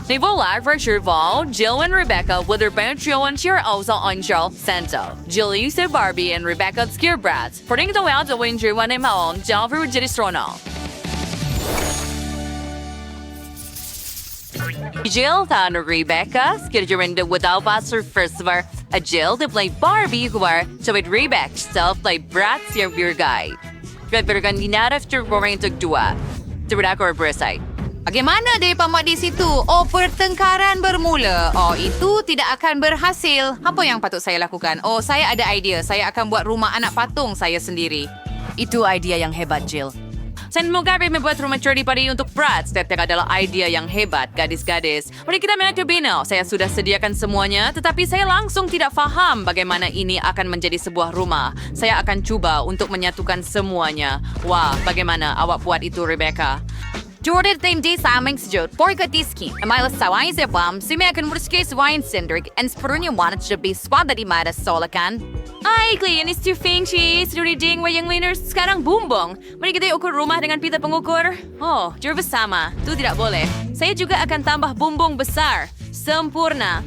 Ni Volar, Val, Jill and Rebecca with their Benjo and Cheer also on Charles Santo. Jill used Barbie and Rebecca's Gear Brats. Putting the out the winter one in Maon, Jill for Jiristrono. Jill and Rebecca scheduling the without Buster Festival. A Jill to play Barbie who are so with Rebecca self play Brats your beer guy. Pero kan dinarafter going to dua. Tidak ko bersai. Bagaimana dia pamat di situ? Oh, pertengkaran bermula. Oh, itu tidak akan berhasil. Apa yang patut saya lakukan? Oh, saya ada idea. Saya akan buat rumah anak patung saya sendiri. Itu idea yang hebat, Jill. Saya mau kami membuat rumah charity party untuk Brats. Setiap adalah idea yang hebat, gadis-gadis. Mari kita mencoba. Saya sudah sediakan semuanya, tetapi saya langsung tidak faham bagaimana ini akan menjadi sebuah rumah. Saya akan cuba untuk menyatukan semuanya. Wah, bagaimana awak buat itu, Rebecca? Jordan time di sa aming sejut, porkatiski, amay lasawain sa pam, si may akan murske sawain sindrik, and sepenuhnya wanat siya be squad di mada solakan. Ay, Clean, is too fancy. Suri ding wayang winners sekarang bumbong. Mari kita ukur rumah dengan pita pengukur. Oh, jur bersama. Itu tidak boleh. Saya juga akan tambah bumbong besar. Sempurna.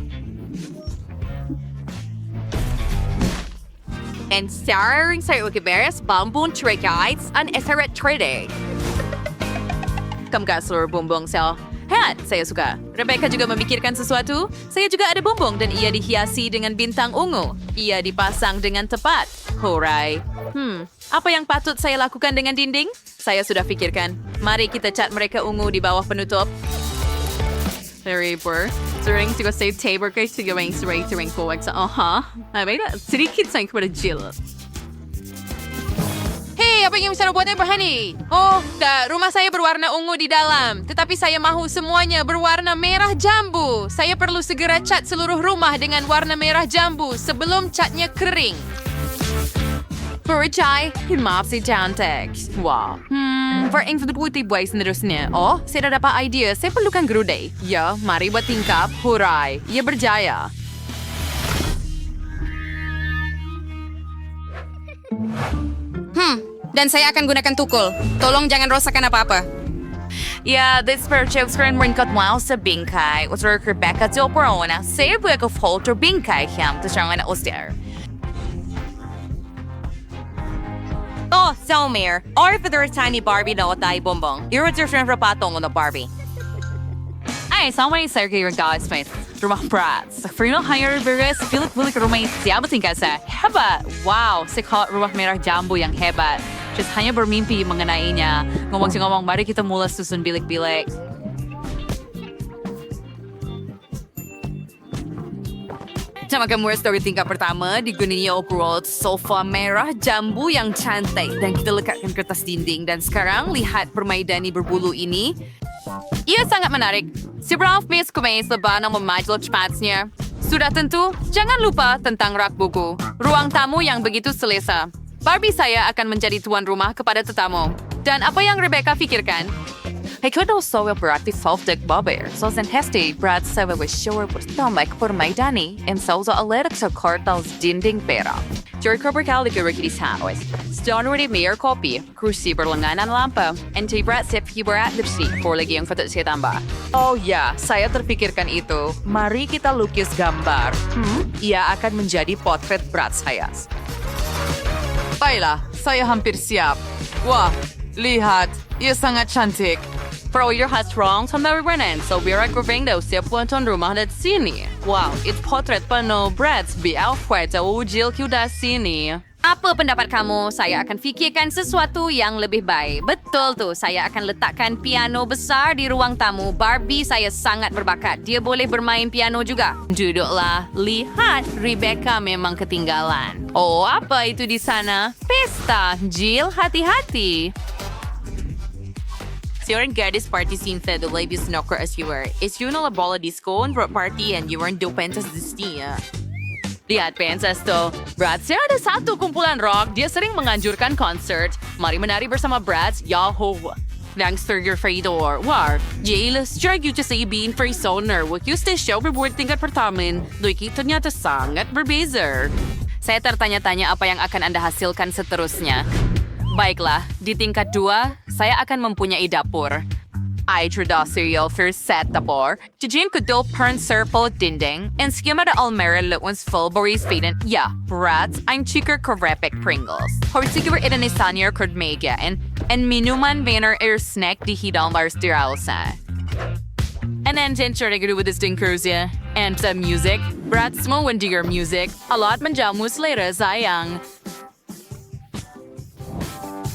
And starring sa ukiberes, bambun trikites, an esaret trade. Kamka seluruh bumbong sel. Head, saya suka. Rebecca juga memikirkan sesuatu. Saya juga ada bumbong dan ia dihiasi dengan bintang ungu. Ia dipasang dengan tepat. Horai. Apa yang patut saya lakukan dengan dinding? Saya sudah pikirkan. Mari kita cat mereka ungu di bawah penutup. Very poor. Sering juga save table kay sige ring ko sa Ay, sedikit sayang kepada Jill. Hey, apa yang bisa buat Honey? Oh, rumah saya berwarna ungu di dalam. Tetapi saya mahu semuanya berwarna merah jambu. Saya perlu segera cat seluruh rumah dengan warna merah jambu sebelum catnya kering. Percaya, maaf si cantik. Wow. For yang putih buai seterusnya. Oh, saya dah dapat idea. Saya perlukan gerude. Ya, mari buat tingkap. Hurai. Ia berjaya. Dan saya akan gunakan tukul. Tolong jangan rosakan apa-apa. Yeah, this purchase screen ringkot wow sa bingkay. Utro Rebecca til porona. Saya buat ko folder bingkay him. Tapos siya nga na oster. Oh, Selmer. Or for the tiny Barbie na tayo bumbong. You're different from patong na Barbie. Ay, sama yung Sergey Regalis may rumah Brats. Frino higher beres, pilit-pilit rumah siya tinggal sa hebat. Wow, sikot rumah merah jambu yang hebat. Just hanya bermimpi mengenai niya. Ngomong, mari kita mulai susun bilik-bilik. Sama kamu story tingkat pertama, digunakan overall sofa merah jambu yang cantik dan kita lekatkan kertas dinding. Dan sekarang lihat permaidani berbulu ini. Ia sangat menarik. Si Ralph Miss kumain selebah ng memajul cepatnya. Sudah tentu, jangan lupa tentang rak buku. Ruang tamu yang begitu selesa. Barbie saya akan menjadi tuan rumah kepada tetamu. Dan apa yang Rebecca pikirkan? Ikut also berarti solved Bobber. So sen hesti berat saya sure bersama permaidani and so alert sa kartals dinding pera. Jericho berkali di Hawes. Stoneward mayor copy, cruci berlenganan lampa, and berat sip berat lipstick for lagi yang patut saya tambah. Oh ya, saya terpikirkan itu. Mari kita lukis gambar. Ia akan menjadi potret berat saya. Baiklah, saya hampir siap. Wah, lihat, ia sangat cantik. Pro your has wrong sama Renan, so we're aggravating daw siya puanton rumah at sini. Wow, it's potret penuh Brats be outfit ujil kuda sini. Apa pendapat kamu? Saya akan fikirkan sesuatu yang lebih baik. Betul tuh, saya akan letakkan piano besar di ruang tamu. Barbie saya sangat berbakat. Dia boleh bermain piano juga. Duduklah. Lihat, Rebecca memang ketinggalan. Oh, apa itu di sana? Pesta. Jill, hati-hati. Siorang gadis party scene the ladies knocker as you were. Is you na la bola disco and party and you weren't do pentas distia. Lihat pensas to. Brats, ada satu kumpulan rock. Dia sering menganjurkan concert. Mari menari bersama Brats. Yahoo! Langster your Fredor. War. Jailas, drag you to say being free sonar. Wag you stay show reward tingkat pertamin. Doy kita niya ta sangat berbezer. Saya tertanya-tanya apa yang akan Anda hasilkan seterusnya. Baiklah, di tingkat 2, saya akan mempunyai dapur. Aydra cereal for set tapor. Jijin kudol pern circle dinding. And skimma da almera lutwans full boris feeden. Yeah, brats, ein chicker korepek Pringles. Horsigur ida nisanya kurd media. And minuman vener snack di hidal bars diralsa. And then tenture to with this dinkers, yeah. And some music. Brats mo when your music. A lot manjamus later, sayang.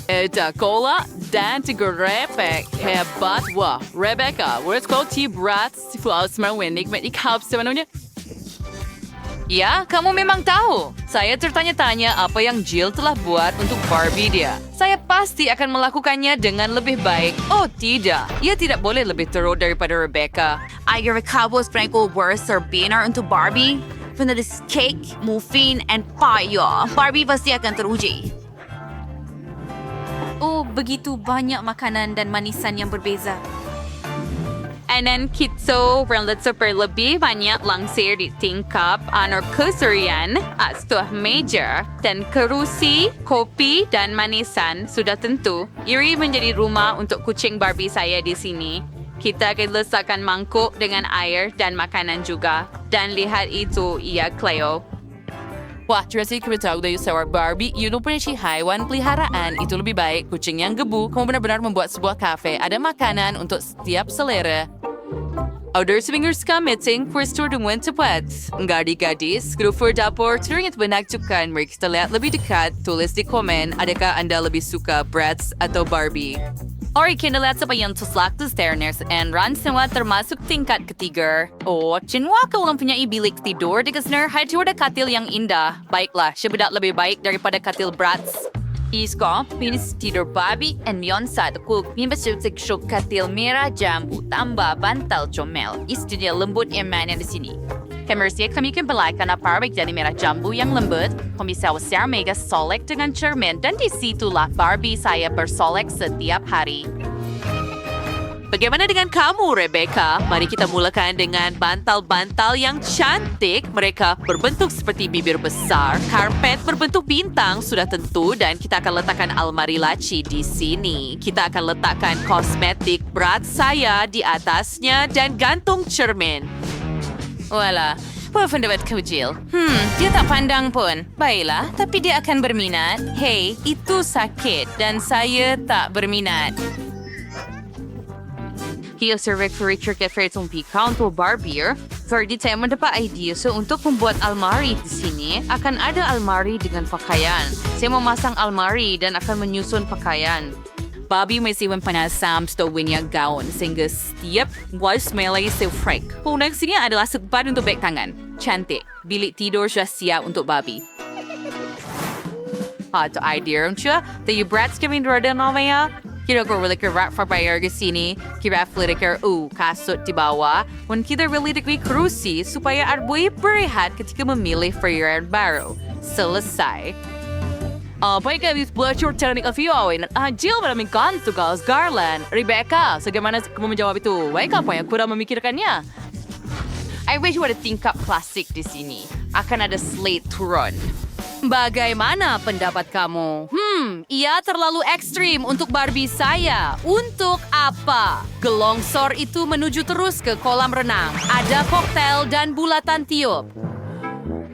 Eta cola dan tigrepek hebat wah Rebecca, where's called tea brats Klaus Marwinig met ikap sebenarnya. Ya, kamu memang tahu. Saya tertanya-tanya apa yang Jill telah buat untuk Barbie dia. Saya pasti akan melakukannya dengan lebih baik. Oh tidak, ia tidak boleh lebih teruk daripada Rebecca. Agar kabos sprinkle worse or beaner untuk Barbie. Penulis cake, muffin, and payo. Barbie pasti akan teruji. Oh, begitu banyak makanan dan manisan yang berbeza. And then kitso berlanjut lebih banyak langsir di tingkap anor keserian setelah meja dan kerusi, kopi dan manisan sudah tentu. Iri menjadi rumah untuk kucing Barbie saya di sini. Kita akan letakkan mangkuk dengan air dan makanan juga. Dan lihat itu, ia Cleo. Wah, Tracy, kita tahu dari seorang Barbie, you punya si haiwan peliharaan. Itu lebih baik, kucing yang gebu. Kamu benar-benar membuat sebuah kafe. Ada makanan untuk setiap selera. Outdoor swingers ka meeting for store dengan tepat. Gadis-gadis, grup for dapur, teringat menakjubkan. Mari kita lihat lebih dekat. Tulis di komen, adakah anda lebih suka Bratz atau Barbie? Ori kinalat sa payang tuslak to stairners and run semua termasuk tingkat ketiga. Oh, cinwa ka ulang punya ibilik tidur di kasner hadir ada katil yang indah. Baiklah, sebedak lebih baik daripada katil Bratz. Isko, pinis tidur Barbie and yon sa tukul pimbasutik syuk katil merah jambu tambah bantal comel. Istinya lembut yang mana di sini. Kemersiak kami kembalikan aparwik dari merah jambu yang lembut. Komisaw Sir Mega solek dengan cermin dan disitulah Barbie saya bersolek setiap hari. Bagaimana dengan kamu, Rebecca? Mari kita mulakan dengan bantal-bantal yang cantik. Mereka berbentuk seperti bibir besar. Karpet berbentuk bintang sudah tentu dan kita akan letakkan almari laci di sini. Kita akan letakkan kosmetik berat saya di atasnya dan gantung cermin. Wala, apa pendapat kau, Jill? Dia tak pandang pun. Baiklah, tapi dia akan berminat. Hey, itu sakit dan saya tak berminat. Kia survey for Richard Kefret Umpika untuk Barbie. Ferdi saya mendapat idea untuk membuat almari di sini. Akan ada almari dengan pakaian. Saya memasang almari dan akan menyusun pakaian. Barbie masih mempanasam stownya gaun sehingga setiap was melay sefrek. Punang sini adalah sebat untuk beg tangan. Cantik. Bilik tidur sudah siap untuk Barbie. Itu idea cia. The brats kami rada namanya. Kita berliker rak bayar di sini. Kita berliker kasut di bawah. Dan kita berliker kerusi supaya arbui berehat ketika memilih varian baru. Selesai. Baik habis belajar teknik aviawin, Jill menemukan tugas Garland. Rebecca, bagaimana kamu menjawab itu? Baik apa yang kurang memikirkannya? I wish ada tingkap klasik di sini. Akan ada slate turun. Bagaimana pendapat kamu? Ia terlalu ekstrim untuk Barbie saya. Untuk apa? Gelongsor itu menuju terus ke kolam renang. Ada koktail dan bulatan tiup.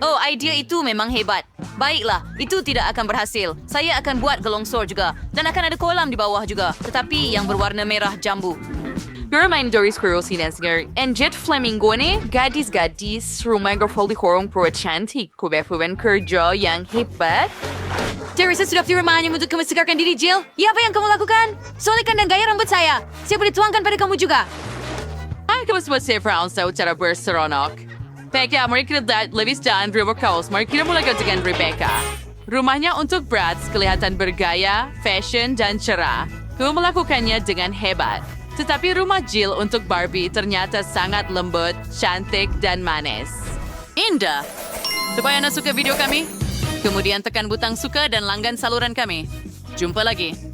Oh, idea itu memang hebat. Baiklah, itu tidak akan berhasil. Saya akan buat gelongsor juga. Dan akan ada kolam di bawah juga. Tetapi yang berwarna merah jambu. Bermain Doris Kurosi dan Singer. And Jet Flamingo ni, gadis-gadis rumah gerfoli horong pro cantik. Kubefuan kerja yang hebat. Teresa sudah di rumahnya untuk kamu segarkan diri, Jill. Ya, apa yang kamu lakukan? Soalkan dan gaya rambut saya. Saya boleh tuangkan pada kamu juga. Kamu semua safe round secara berseronok. Baiklah, mari kita lihat Levis dan River Coast. Mari kita mulakan dengan Rebecca. Rumahnya untuk Bratz kelihatan bergaya, fashion, dan cerah. Kamu melakukannya dengan hebat. Tetapi rumah Jill untuk Barbie ternyata sangat lembut, cantik, dan manis. Indah! Supaya anda suka video kami, kemudian tekan butang suka dan langgan saluran kami. Jumpa lagi.